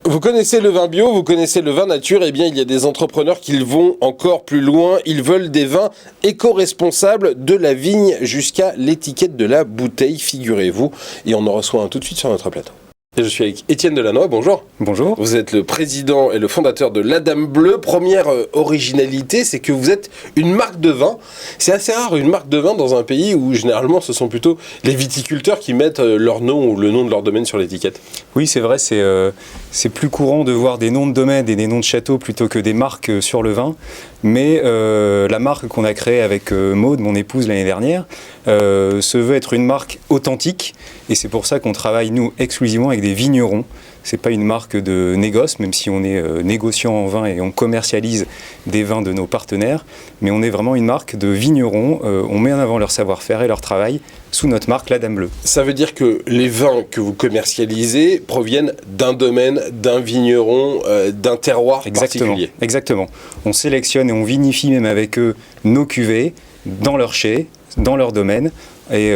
Vous connaissez le vin bio, vous connaissez le vin nature, eh bien il y a des entrepreneurs qui vont encore plus loin, ils veulent des vins éco-responsables de la vigne jusqu'à l'étiquette de la bouteille, figurez-vous, et on en reçoit un tout de suite sur notre plateau. Et je suis avec Étienne Delannoy, bonjour. Bonjour. Vous êtes le président et le fondateur de La Dame Bleue. Première originalité, c'est que vous êtes une marque de vin. C'est assez rare une marque de vin dans un pays où généralement ce sont plutôt les viticulteurs qui mettent leur nom ou le nom de leur domaine sur l'étiquette. Oui, c'est vrai, c'est plus courant de voir des noms de domaines et des noms de châteaux plutôt que des marques sur le vin. Mais la marque qu'on a créée avec Maude, mon épouse, l'année dernière, se veut être une marque authentique. Et c'est pour ça qu'on travaille, nous, exclusivement avec des vignerons. C'est pas une marque de négoce, même si on est négociant en vin et on commercialise des vins de nos partenaires. Mais on est vraiment une marque de vignerons. On met en avant leur savoir-faire et leur travail sous notre marque La Dame Bleue. Ça veut dire que les vins que vous commercialisez proviennent d'un domaine, d'un vigneron, d'un terroir particulier. Exactement. On sélectionne et on vinifie même avec eux nos cuvées dans leur chai, dans leur domaine. Et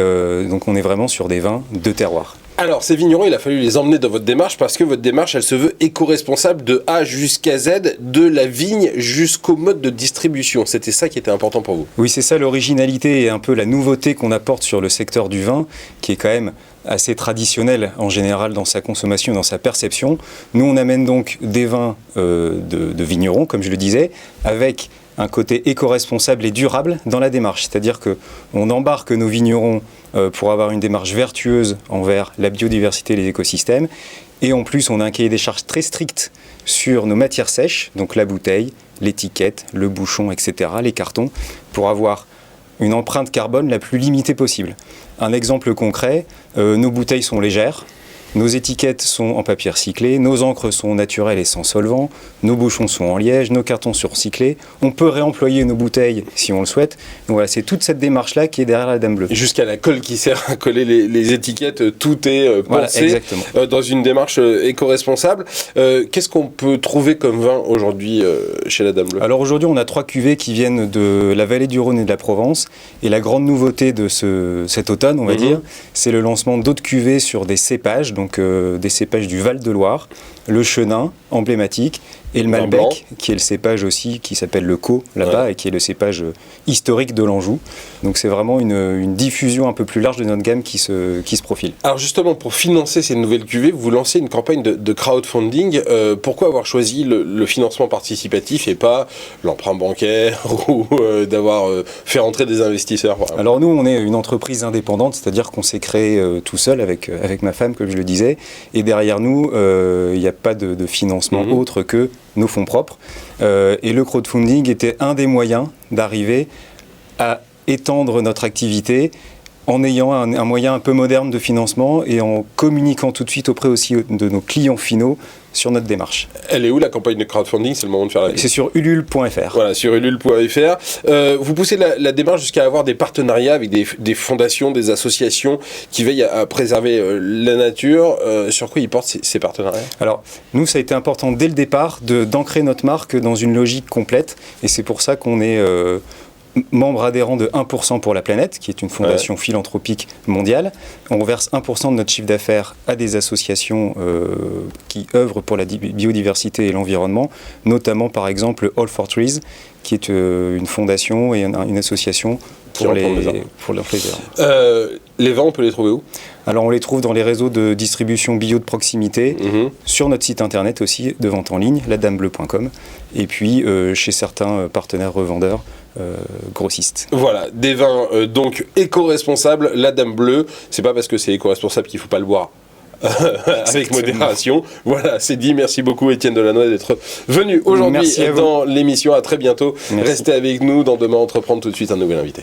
donc on est vraiment sur des vins de terroir. Alors, ces vignerons, il a fallu les emmener dans votre démarche parce que votre démarche, elle se veut éco-responsable de A jusqu'à Z, de la vigne jusqu'au mode de distribution. C'était ça qui était important pour vous. Oui, c'est ça l'originalité et un peu la nouveauté qu'on apporte sur le secteur du vin, qui est quand même assez traditionnel en général dans sa consommation, dans sa perception. Nous, on amène donc des vins de vignerons, comme je le disais, avec un côté éco-responsable et durable dans la démarche. C'est-à-dire qu'on embarque nos vignerons pour avoir une démarche vertueuse envers la biodiversité et les écosystèmes. Et en plus, on a un cahier des charges très strict sur nos matières sèches, donc la bouteille, l'étiquette, le bouchon, etc., les cartons, pour avoir une empreinte carbone la plus limitée possible. Un exemple concret, nos bouteilles sont légères. Nos étiquettes sont en papier recyclé, nos encres sont naturelles et sans solvant, nos bouchons sont en liège, nos cartons sont recyclés. On peut réemployer nos bouteilles si on le souhaite. Donc voilà, c'est toute cette démarche-là qui est derrière La Dame Bleue. Jusqu'à la colle qui sert à coller les étiquettes, tout est pensé dans une démarche éco-responsable. Qu'est-ce qu'on peut trouver comme vin aujourd'hui chez La Dame Bleue ? Alors aujourd'hui, on a 3 cuvées qui viennent de la vallée du Rhône et de la Provence. Et la grande nouveauté de cet automne, on va dire, c'est le lancement d'autres cuvées sur des cépages. Donc des cépages du Val-de-Loire, le Chenin, emblématique, et le Malbec, qui est le cépage aussi, qui s'appelle le Caux, là-bas, et qui est le cépage historique de l'Anjou. Donc c'est vraiment une diffusion un peu plus large de notre gamme qui se profile. Alors justement, pour financer ces nouvelles cuvées, vous lancez une campagne de crowdfunding. Pourquoi avoir choisi le financement participatif et pas l'emprunt bancaire ou d'avoir fait rentrer des investisseurs ? Alors nous, on est une entreprise indépendante, c'est-à-dire qu'on s'est créé tout seul avec ma femme, comme je le disais, et derrière nous, il n'y a pas de financement autre que nos fonds propres. Et le crowdfunding était un des moyens d'arriver à étendre notre activité en ayant un moyen un peu moderne de financement et en communiquant tout de suite auprès aussi de nos clients finaux sur notre démarche. Elle est où la campagne de crowdfunding ? C'est le moment de faire la pub. C'est sur ulule.fr. Voilà, sur ulule.fr. Vous poussez la démarche jusqu'à avoir des partenariats avec des fondations, des associations qui veillent à préserver la nature. Sur quoi ils portent ces partenariats ? Alors, nous, ça a été important dès le départ d'ancrer notre marque dans une logique complète. Et c'est pour ça qu'on est membre adhérent de 1% pour la planète, qui est une fondation philanthropique mondiale. On verse 1% de notre chiffre d'affaires à des associations qui œuvrent pour la biodiversité et l'environnement, notamment par exemple All for Trees, qui est une fondation et une association pour leur plaisir. Les vins, on peut les trouver où ? Alors on les trouve dans les réseaux de distribution bio de proximité, sur notre site internet aussi, de vente en ligne, ladambleu.com, et puis chez certains partenaires revendeurs grossistes. Voilà, des vins donc éco-responsables, La Dame Bleue. C'est pas parce que c'est éco-responsable qu'il faut pas le boire. Avec modération. Voilà, c'est dit. Merci beaucoup Étienne Delannoy d'être venu aujourd'hui dans l'émission. À très bientôt. Merci. Restez avec nous dans Demain Entreprendre, tout de suite un nouvel invité.